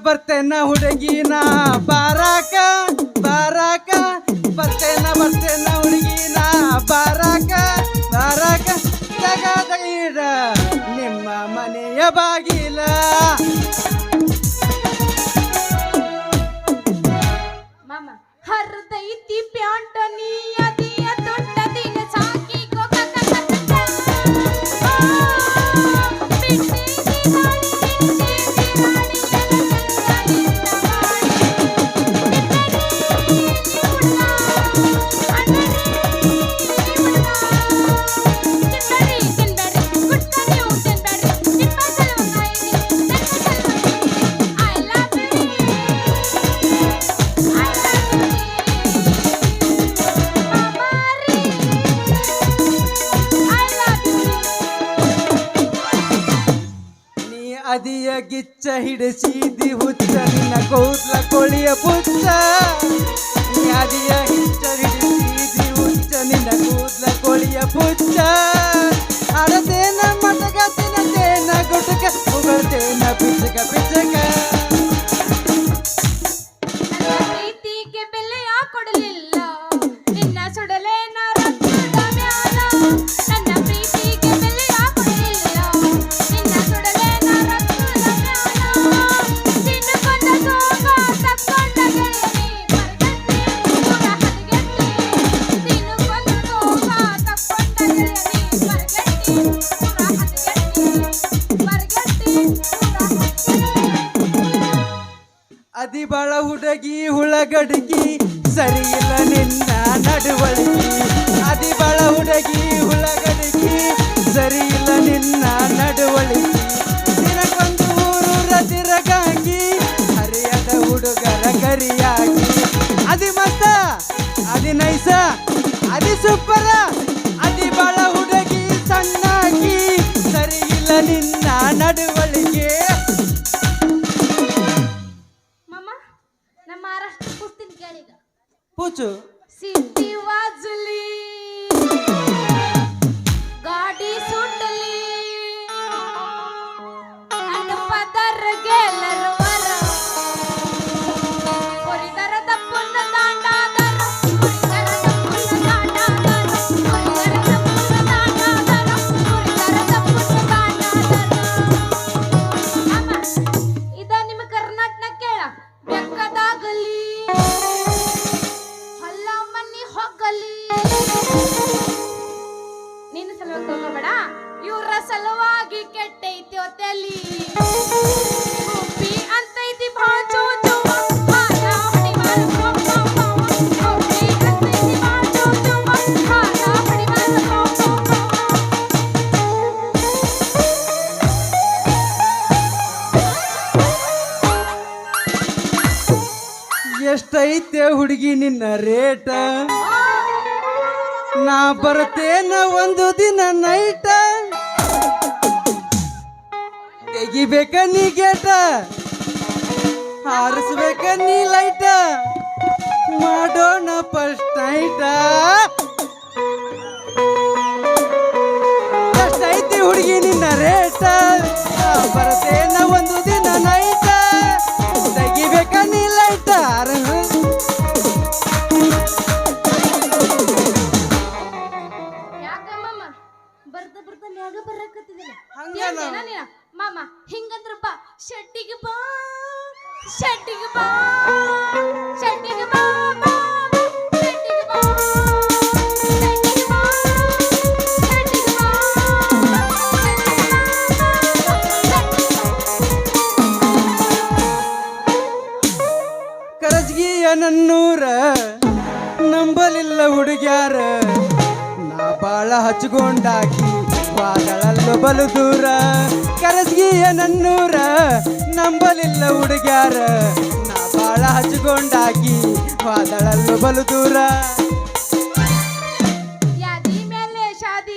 ಬರ್ತೇನ ಹುಡುಗಿನ ಬಾರಾಕ ಬಾರಾಕ ಬರ್ತೇನ ಹುಡುಗಿನ ಬಾರಾಕ ಬಾರಾಕ ತಗದೀರ ನಿಮ್ಮ ಮನೆಯ ಬಾಗಿಲ. ಮಾಮ ಹರ್ದೈತಿ ಪ್ಯಾಂಟ ನೀ ಅದಿಯ ದೊಡ್ಡ ದಿನ ಸಾಕಿ ಅದಿಯ ಗಿಚ್ಚ ಹಿಡಿಸಿದಿ ಹುಚ್ಚ ನಿನ್ನ ಕೂದ್ಲ ಕೊಳಿಯ ಪುಚ್ಚ. ನೀ ಅದಿಯ ಗಿಚ್ಚ ಹಿಡಿಸಿದಿ ಹುಚ್ಚ ನಿನ್ನ ಕೂದ್ಲ ಕೊಳಿಯ ಪುಚ್ಚ. ಅಡತೇನ ಮಟಕ ತಿನ್ನತೇನ ಗುಟಕ ಉಗಳ್ತೇನ ಪಿಚಕ ಪಿಚಕ. ಪ್ರೀತಿಗೆ ಬೆಲೆಯ ಕೊಡಲಿಲ್ಲ ನಿನ್ನ ಸುಡಲೇನ ರಕ್ತದ ಮ್ಯಾಲ. ನನ್ನ ಪ್ರೀತಿಗೆ ಬೆಲೆಯ ಕೊಡಲಿಲ್ಲ ನಿನ್ನ ಸುಡಲೇನ ರಕ್ತದ ಮ್ಯಾಲ. ತಿನ್ನುಕೊಂಡ ಸೋಗ ತಕ್ಕೊಂಡ ಗೆಳತಿ ಬರಗಟ್ಟಿ ಪೂರ ಹದಗೆಟ್ಟಿ. ತಿನ್ನುಕೊಂಡ ಸೋಗ ತಕ್ಕೊಂಡ ಗೆಳತಿ ಬರಗಟ್ಟಿ ಪೂರ ಹದಗೆಟ್ಟಿ ಬರಗಟ್ಟಿ ಪೂರ ಹದಗೆಟ್ಟಿ. ಅದಿ ಬಾಳ ಹುಡುಗಿ ಹುಳಗಡಗಿ ಸರಿ ಇಲ್ಲ ನಿನ್ನ ನಡವಳಿಕೆ. ಅದಿ ಬಾಳ ಹುಡುಗಿ ಹುಳಗಡಗಿ ಸರಿ ಇಲ್ಲ ನಿನ್ನ ನಡವಳಿಕೆ. ದಿನಕ್ಕೊಂದು ಊರೂರ ತಿರಗಾಕಿ ಹರಿಯದ ಹುಡುಗರ ಕರಿಯಾಗಿ. ಅದಿ ಮಸ್ತ ಅದಿ ನೈಸ ಅದಿ ಸೂಪರ ಅದಿ ಬಾಳ ಹುಡುಗಿ ಸಣ್ಣಾಗಿ ಸರಿ ಇಲ್ಲ ನಿನ್ನ ನಡವಳಿಕೆ. ನಮ್ಮ ಮಹಾರಾಷ್ಟ್ರ ಕುಸ್ತಿನ ಕೇಳಿಗ पूछो सिटी वाजली गाडी सुटली आणि पदर गेलर वर कोरीदर दप्पून दांडादर कोरीदर दप्पून दांडादर कोरीदर दप्पून दांडादर कोरीदर दप्पून दांडादर. ಅಮ್ಮ ಇದ ನಿಮ್ಮ ಕರ್ನಾಟಕ ಕೇಳ ಬೆಕ್ಕದಾಗಲಿ ನಿನ್ನ ಸಲುವಾಗಿ ತಗೋಬೇಡ ಇವ್ರ ಸಲುವಾಗಿ ಕೆಟ್ಟೈತಿ ಒತ್ತಲಿ ಗುಬ್ಬಿ ಅಂತೈತಿ ಬಾಜು ಹಾಲ ಹೊಡಿಮಾರ ಗುಬ್ಬಿ ಅಂತೈತಿ ಬಾಜು ಹಾಲ ಹೊಡಿಮಾರ. ಎಷ್ಟೈತೆ ಹುಡುಗಿ ನಿನ್ನ ರೇಟ? ನಾ ಬರ್ತೇನ ಒಂದು ದಿನ ನೈಟ. ತೆಗಿಬೇಕ ನೀ ಗೇಟ ಹಾರಿಸ್ಬೇಕ ನೀ ಲೈಟ. ಮಾಡೋಣ ಫಸ್ಟ್ ನೈಟ. ಎಷ್ಟೈತಿ ಹುಡುಗಿ ನಿನ್ನ ರೇಟ? ನಾ ಬರ್ತೇನ ಒಂದು ದಿನ ನೈಟ. ತೆಗಿಬೇಕ ನೀ ಲೈಟ. ಮಾಮ ಹಿಂಗಂದ್ರ ಬಾ ಶೆಟ್ಟಿಗೆ ಬಾ ಶೆಟ್ಟಿಗೆ ಬಾ ಶೆಟ್ಟಿಗೆ ಬಾ ಶೆಟ್ಟಿಗೆ ಬಾ ಶೆಟ್ಟಿಗೆ ಬಾ ಶೆಟ್ಟಿಗೆ ಬಾ. ಕರಜ್ಗಿಯ ನನ್ನೂರ ನಂಬಲಿಲ್ಲ ಹುಡುಗ್ಯಾರ. ನಾ ಬಾಳ ಹಚ್ಕೊಂಡಾಕಿ ವಾದಳಲ್ಲು ಬಲು ದೂರ. ಕರಜ್ಗಿಯ ನನ್ನೂರ ನಂಬಲಿಲ್ಲ ಹುಡುಗ್ಯಾರ. ನಾ ಬಾಳ ಹಚ್ಕೊಂಡಾಕಿ ವಾದಳಲ್ಲು ಬಲು ದೂರ. ಯಾದಿ ಮೇಲೆ ಶಾದಿ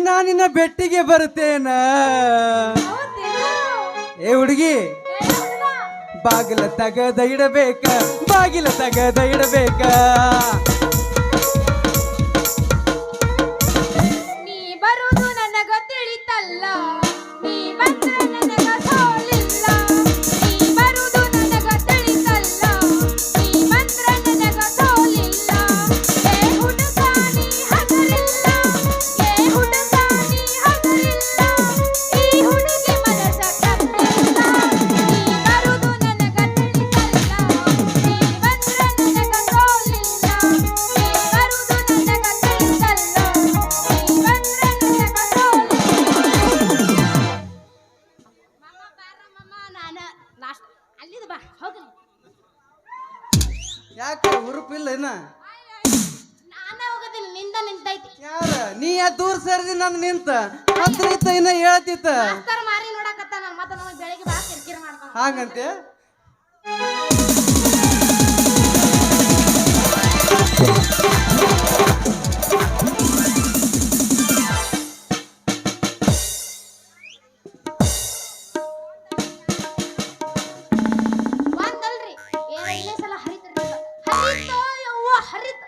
ನಾನಿನ್ನ ಬೆಟ್ಟಿಗೆ ಬರ್ತೇನ. ಹೌದೇನು? ಏ ಹುಡುಗಿ, ಏನಂದ್ರ? ಬಾಗಿಲ ತಗದ ಇಡಬೇಕ, ಬಾಗಿಲ ತಗದ ಇಡಬೇಕ. ನೀ ಬರುವುದು ನನಗ ತಿಳಿತಲ್ಲ, ನೀ ಬಂದ್ರ ನನಗ ಸೋಲಿಲ್ಲ. ನೀ ಬರುವುದು ನನಗ ತಿಳಿತಲ್ಲ, ನೀ ಬಂದ್ರ ನನಗ ಸೋಲಿಲ್ಲ. ಏ ಹುಡುಗ ನೀ ಹಗರಿಲ್ಲ, ಏ ಹುಡುಗ ನೀ ಹಗರಿಲ್ಲ, ಈ ಹುಡುಗಿ ಮನಸ ಕತ್ತಿಲ್ಲ. ನೀ ಬರುವುದು ನನಗ ತಿಳಿತಲ್ಲ, ನೀ ಬಂದ್ರ ನನಗ ಸೋಲಿಲ್ಲ. ನೀ ಬರುವುದು ನನಗ ತಿಳಿತಲ್ಲ, ನೀ ಬಂದ್ರ ನನಗ ಸೋಲಿಲ್ಲ. ಮಾಮ ಬಾರ ಮಾಮ, ನಾಷ್ಟ ಅಲ್ಲಿದ ಬಾ ಹೋಗ್ಲಿ. ಯಾಕೆ ಹುರುಪಿಲ್ಲ ಇನ್ನ? ನಾನೇ ಹೋಗೋದಿಲ್ಲ, ನಿಂದ ನಿಂತೈತಿ. ಯಾರ ನೀ ಯಾ ದೂರ ಸರ್ದಿ ನಂದು ನಿಂತ ಹತ್ರ ಇತ್ತ ಇನ್ನ ಹೇಳ್ತಿತ್ತ. ಮಾಸ್ತರ್ ಮಾರಿ ನೋಡಕತ್ತ ನಾನು, ಮತ್ತೆ ನಮಗೆ ಬೆಳಿಗ್ಗೆ ಬಾ ಕಿರಿಕಿರಿ ಮಾಡ್ತಾನ. ಹಾಗಂತೆ. ಒಂದಲ್ರಿ ಏಳನೇ ಸಲ ಹರಿತ ಹರಿತ ಯವ್ವ ಹರಿತ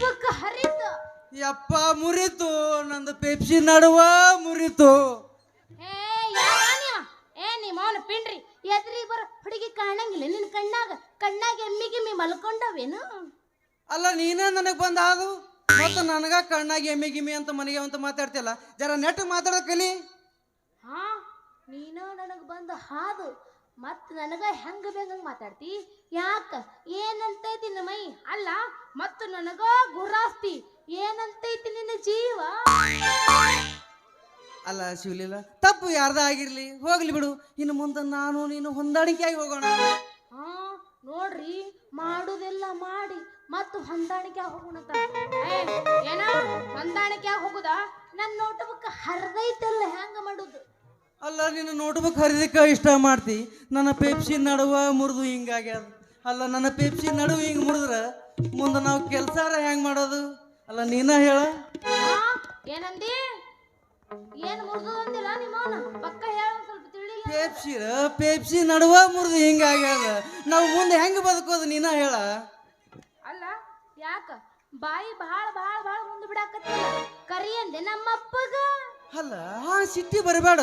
ಬುಕ್ ಹರಿತ. ಯಪ್ಪ ಮುರಿತು, ನಂದು ಪೆಪ್ಸಿ ನಡುವ ಮುರಿತು. ಏ ಯಾರ ನೀವ? ಏ ನಿಮ್ಮ ಅವನ ಪಿಂಡ್ರಿ ಎದ್ರಿಗೆ ಬರೋ ಹುಡುಗಿ ಕಾಣಂಗಿಲ್ಲ ನಿನ್ನ ಕಣ್ಣಾಗ ಎಮ್ಮಿಗಿಮ್ಮಿ ಮಲ್ಕೊಂಡವೇನು? ಅಲ್ಲ ನೀನ ನನಗೆ ಬಂದ ಅದು ಮತ್ತು ನನಗ ಕಣ್ಣಾಗಿ ಎಮ್ಮೆ ಗಿಮ್ಮಿ ಅಂತ ಮನೆಗೆ ಅಂತ ಮಾತಾಡ್ತಿಲ್ಲ. ಜರ ನೆಟ್ ಮಾತಾಡೋ ಕಲಿ. ಹಾ ನೀನ ನನಗೆ ಬಂದ ಹಾದು ಮತ್ ನನಗ ಹೆಂಗ ಬೇಕಂಗ ಮಾತಾಡ್ತಿ. ಯಾಕ ಏನಂತೈತಿ ನಿನ್ನ ಮೈ? ಅಲ್ಲ ಮತ್ತು ನನಗ ಗುರಾಸ್ತಿ ಏನಂತೈತಿ ನಿನ್ನ ಜೀವ? ಅಲ್ಲ ಶಿವಲಿಲ್ಲ, ತಪ್ಪು ಯಾರ್ದ ಆಗಿರ್ಲಿ ಹೋಗ್ಲಿ ಬಿಡು. ಇನ್ನು ಮುಂದೆ ನಾನು ನೀನು ಹೊಂದಾಣಿಕೆಯಾಗಿ ಹೋಗೋಣ. ಹಾ ನೋಡ್ರಿ, ಮಾಡುದೆಲ್ಲ ಮಾಡಿ ಮತ್ತು ಹೊಂದಾಣಿಕೆ ಹೋಗೋಣಂತ. ಏನ ಹೊಂದಾಣಿಕೆ ಹೋಗುದಾ? ನನ್ನ ನೋಟ್ಬುಕ್ ಹರಿದೈತಲ್ಲ, ಹೆಂಗ ಮಾಡುದು? ಅಲ್ಲ ನಿನ್ನ ನೋಟ್ಬುಕ್ ಹರಿದಕ್ಕ ಇಷ್ಟ ಮಾಡ್ತಿ, ನನ್ನ ಪೆಪ್ಸಿ ನಡುವ ಮುರಿದು ಹಿಂಗಾಗ್ಯದ. ಅಲ್ಲ ನನ್ನ ಪೆಪ್ಸಿ ನಡುವ ಹಿಂಗೆ ಮುರಿದ್ರ ಮುಂದೆ ನಾವು ಕೆಲಸಾರ ಹೆಂಗ್ ಮಾಡೋದು? ಅಲ್ಲ ನೀನ ಹೇಳ. ಏನಂದಿ? ಏನು ಮುರಿದು ಅಂದಿಲ್ಲ ನಿಮ್ಮವನ? ಪಕ್ಕ ಹೇಳ, ಸ್ವಲ್ಪ ತಿಳಿಲ್ಲ. ಪೆಪ್ಸಿ ನಡುವ ಮುರಿದು ಹಿಂಗಾಗ್ಯದ, ನಾವು ಮುಂದೆ ಹೆಂಗ್ ಬದುಕೋದು ನೀನ ಹೇಳ. ಅಲ್ಲ ಯಾಕ ಬಾಯಿ ಭಾಳ ಭಾಳ ಭಾಳ ಮುಂದೆ ಬಿಡಾಕತ್ತಿಲ್ಲ? ಕರಿ ಅಂದೆ ನಮ್ಮಪ್ಪಗ. ಅಲ್ಲ ಸಿಟ್ಟಿ ಬರಬೇಡ.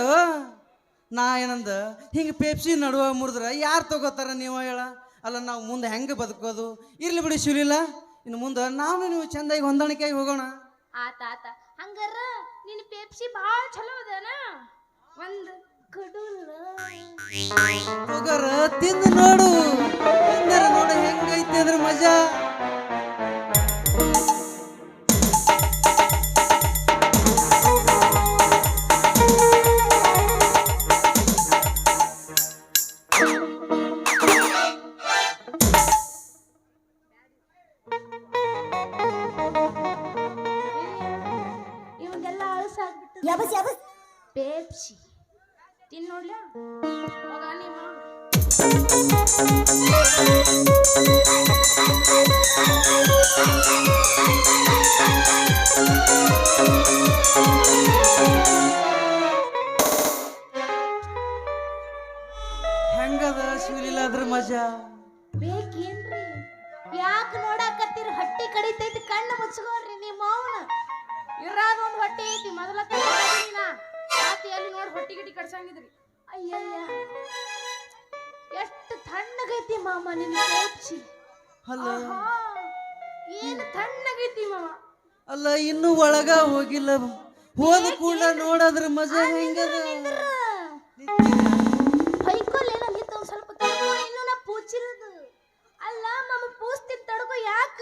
ನಾ ಏನಂದ ಹಿಂಗೆ ಪೆಪ್ಸಿ ನಡುವ ಮುರಿದ್ರ ಯಾರು ತಗೋತಾರ ನೀವು ಹೇಳ. ಅಲ್ಲ ನಾವು ಮುಂದೆ ಹೆಂಗೆ ಬದುಕೋದು? ಇರ್ಲಿ ಬಿಡಿ ಶಿವಲಿಲ್ಲ, ಇನ್ನು ಮುಂದೆ ನಾವು ನೀವು ಚಂದಾಗಿ ಹೊಂದಾಣಿಕೆಯಾಗಿ ಹೋಗೋಣ. ಆತ ಆತ. ಹಂಗಾರ ನಿನ್ನ ಪೆಪ್ಸಿ ಭಾಳ ಚಲೋ ಅದೇನ? ಒಂದು ಕಡುಲ್ಲ ಹೋಗಾರ ತಿಂದು ನೋಡು, ತಿಂದರ ನೋಡು ಹೆಂಗೈತಿ ಅದ್ರ ಮಜಾ. ಇವಂದೆಲ್ಲ ಅಳಸಾಗ್ಬಿಟ್ಟು ಪೆಪ್ಸಿ ತಿನ್ ನೋಡ್ಲ. ಹೋಗ ನಿಮ್ಮ ಹೆಂಗದ ಶಿವಲಿಲ್ಲ ಅದ್ರ ಮಜಾ? ಬೇಕೇನ್ರಿ? ಯಾಕೆ ನೋಡಾಕತ್ತೀರಿ? ಹೊಟ್ಟಿ ಕಡಿತೈತಿ, ಕಣ್ಣು ಮುಚ್ಕೋರಿ. ನಿಮ್ಮ ಅವನ ಇರಾದ ಒಂದು ಹೊಟ್ಟೆ ಐತಿ, ಮೊದಲ ರಾತ್ರಿ ಅಲ್ಲಿ ನೋಡಿ ಹೊಟ್ಟಿ ಗಿಟ್ಟಿ ಕಡ್ಸಂಗಿದ್ರಿ. ಅಯ್ಯಯ್ಯ ಎಷ್ಟು ತಣ್ಣಗೈತಿ ಮಾಮ ನಿನ್ನ ಪೆಪ್ಸಿ. ಅಲ್ಲ ಏನು ತಣ್ಣಗೈತಿ ಮಾಮ. ಅಲ್ಲ ಇನ್ನೂ ಒಳಗ ಹೋಗಿಲ್ಲ, ಹೋದ ಕೂಡ ನೋಡದ್ರ ಮಜಾ ಹೆಂಗದ? ಹೊಯ್ಕೊಲ್ಲೇನ ನಿಂತ ಒಂದ್ ಸ್ವಲ್ಪ ತಡ್ಕೊ, ಇನ್ನು ನಾ ಪೂಚಿರೋದು. ಅಲ್ಲ ಮಾಮ ಪೂಸ್ತಿನ್ ತಡ್ಕೊ. ಯಾಕ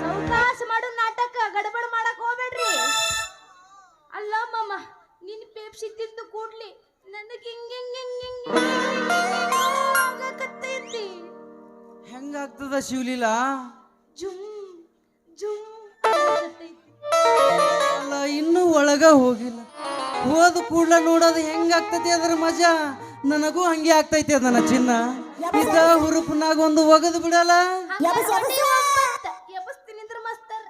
ಸೌಕಾಸ ಮಾಡು ನಾಟಕ, ಗಡಬಡ ಮಾಡಕ್ ಹೋಗ್ಬೇಡ್ರಿ. ಅಲ್ಲ ಮಾಮ ನಿನ್ ಪೆಪ್ಸಿ ತಿಂದು ಕೂಡ್ಲಿ ನನಗೆ ಹಿಂಗತ್ತೈತಿ. ಹೆಂಗಾಗ್ತದ ಶಿವಲೀಲ? ಜುಮ್ ಜುಮ್ ಆಗತೈತಿ. ಅಲ್ಲ ಇನ್ನೂ ಒಳಗ ಹೋಗಿಲ್ಲ, ಹೋದ ಕೂಡ್ಲ ನೋಡೋದು ಹೆಂಗಾಗ್ತೈತಿ ಅದ್ರ ಮಜಾ. ನನಗೂ ಹಂಗೆ ಆಗ್ತೈತಿ ಅದ ನನ್ನ ಚಿನ್ನ. ಇದ ಹುರುಪನಾಗ ಒಂದು ಒಗದು ಬಿಡಲ್ಲ. ಎಬಸ್ತೀನಿ ಮಸ್ತರ್.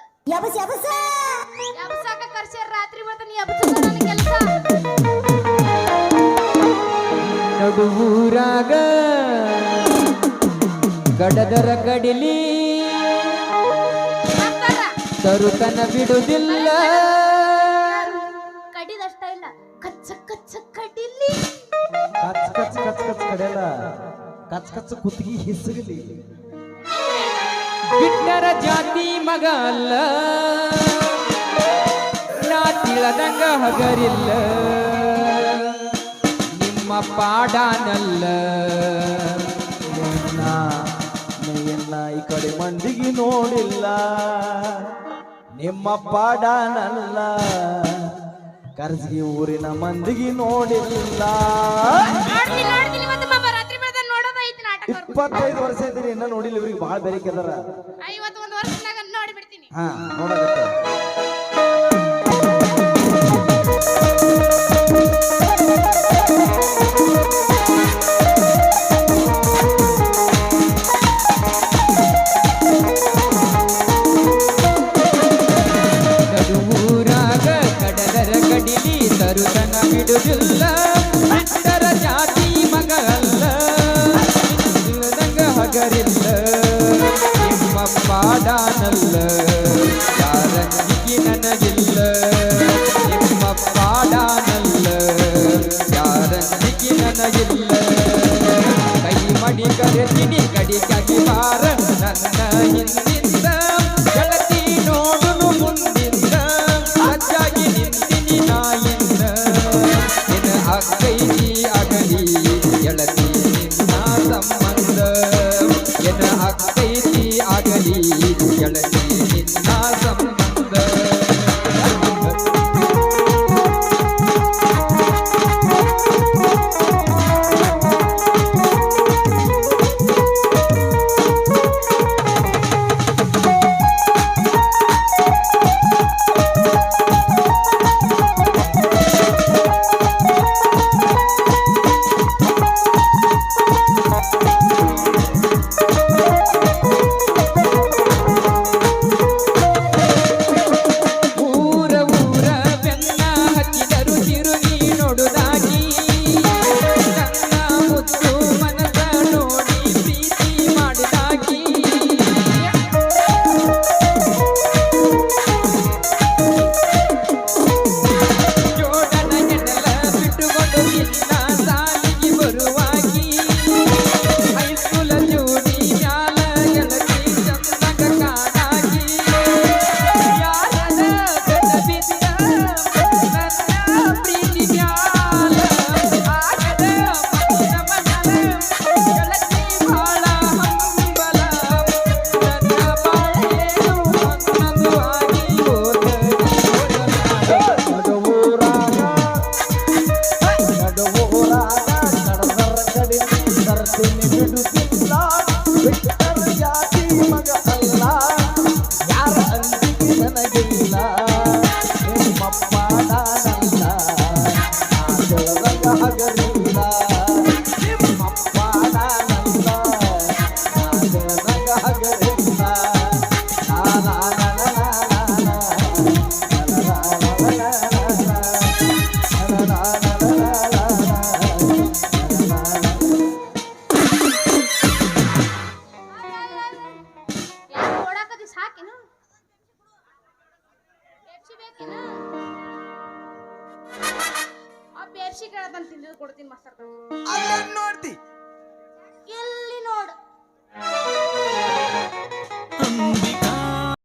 ಎಬ್ಸಾಕ ಕರ್ಸ್ಯಾರ ರಾತ್ರಿ ಮತ್ತೆ ನೀ ಎಬ್ಸದ ನನ್ನ ಕೆಲಸ. ನಡುವೂರಾಗ ಗಡದರ ಕಡಿಲಿ ತರುತನ ಬಿಡುವುದಿಲ್ಲ. ಕಡಿದಷ್ಟ ಇಲ್ಲ ಕಚ್ಚ ಕಚ್ಚ ಕಡಿಲಿ. ಕಚ್ ಕಚ್ ಕಚ್ ಕಚ್ ಕಡೆಯಲ್ಲ, ಕಚ್ ಕಚ್ ಕುತ್ತಿಗೆ ಹಿಸುಗಲಿ. ಬಿಟ್ಟರ ಜಾತಿ ಮಗ ಅಲ್ಲ, ನಾ ತಿಳದಂಗ ಹಗರಿಲ್ಲ, ನಿಮ್ಮ ಪಾಡಾನಲ್ಲ. ನೀಯನ್ನ ಈ ಕಡೆ ಮಂದಿಗೆ ನೋಡಿಲ್ಲ, ನಿಮ್ಮ ಪಾಡನಲ್ಲ, ಕರ್ಜಿಗೆ ಊರಿನ ಮಂದಿಗೆ ನೋಡಿಲ್ಲ. ನೋಡ್ತೀನಿ ಮತ್ತೆ ಮಾಮ ರಾತ್ರಿ ಬೆಳದ ನೋಡೋದೈತಿ ನಾಟಕ. 25 ವರ್ಷ ಇದ್ದೀರಿ ಇನ್ನ ನೋಡಿಲ್ಲ, ಇವ್ರಿಗೆ ಭಾಳ ಬೇರೆ ಕೆದಾರ. 51 ವರ್ಷದಾಗ ನೋಡಿ ಬಿಡ್ತೀನಿ. ಹಾ ನೋಡಕತ್ತೆ ನಡುವೂರಾಗ ಗಡದರ ಕಡಿಲಿ ತರುತನ ಬಿಡುವುದಿಲ್ಲ. ಬಿಟ್ಟರ ಜಾತಿ ಮಗ ಅಲ್ಲ, ತಿಳದಂಗ ಹಗರಿಲ್ಲ, ನಿಮ್ಮ ಪಾಡಾನಲ್ಲ, ಯಾರಂಜಿಗೆ ನನಗಿಲ್ಲ, ನಿಮ್ಮ ಪಾಡಾನಲ್ಲ, ಯಾರಂಜಿಗೆ ನನಗಿಲ್ಲ. ಕೈ ಮಡಿ ಕರೆತೀನಿ ಕಡಿಕಾಗಿ ಬಾರ ನನ್ನ ಹಿಂದಿಂದ, ಗೆಳತಿ ನೋಡುನು ಮುಂದಿಂದ, ಸಜ್ಜಾಗಿ ನಿಂತಿನಿ ನಾಯಿನ್ನ, ನಿನ್ನ ಅಕ್ಕೈತಿ ಅಗಲಿ ಗೆಳತಿ ನಿನ್ನ ಸಂಬಂಧ, ಎನ್ನ ಅಕ್ಕೈತಿ ಆಗಲಿ ಗೆಳತಿ ನಿನ್ನ ಸಂಬಂಧ. ಊರ ಊರ ಬೆನ್ನ ಹಚ್ಚಿದರು ತಿರುಗಿ ನೋಡುದಾಗಿ, ನನ್ನ ಮುತ್ತು ಮನಸ ನೋಡಿ ಪ್ರೀತಿ ಮಾಡುದಾಗಿ. ಜೋಡನ ಎಡಲ ಬಿಟ್ಟುಕೊಂಡು ನಿನ್ನ ಸಾಲಿಗೆ ಬರುವಾಗಿ, ಹೈಸ್ಕೂಲ ಜೋಡಿ ಮ್ಯಾಲ ಗೆಳತಿ ಚಂದಗ ಕಾಣಾಗಿ. ಯಾರದ ಗಡ ಬಿದ್ದ ನನ್ನ ಪ್ರೀತಿ ಮ್ಯಾಲ, ಆಗದ ಮನ ಮನಲ ಗೆಳತಿ ಬಾಳ ಹಂಬಲ, ನನ್ನ ಬಾಳೇನು ಅನ್ನೊಂದು ಆಗಿ ಹೋದ ನಡುವೂರಾಗ ನಡದರ ಕಡೆ ತರ್ತೀನಿ ಬಿಡುತ್ತಿಲ್ಲ. ಬಿಟ್ಟರ ಜಾತಿ ಮಗ ಅಲ್ಲ, ಯಾರ ಅಂಜಿಗೆ ನನಗಿಲ್ಲ, ನಿಮ್ಮ ಪಾಡನಲ್ಲ, ನಾ ತಿಳದಂಗ ಹಗರಿಲ್ಲ, ನಿಮ್ಮ ಪಾಡನಲ್ಲ, ನಾ ತಿಳದಂಗ ಹಗರಿಲ್ಲ. ಯಾಕೆ ಓಡಾಕದಿ ಸಾಕೇನು? ಪೆಪ್ಸಿ ಬೇಕೇನು? ಆ ಪೆಪ್ಸಿ ಕೇಳದಂತ ತಿಂದಿದ್ದು ಕೊಡ್ತೀನಿ ಮಾಸ್ತರ್. ಅಲ್ಲ ನೋಡ್ತಿ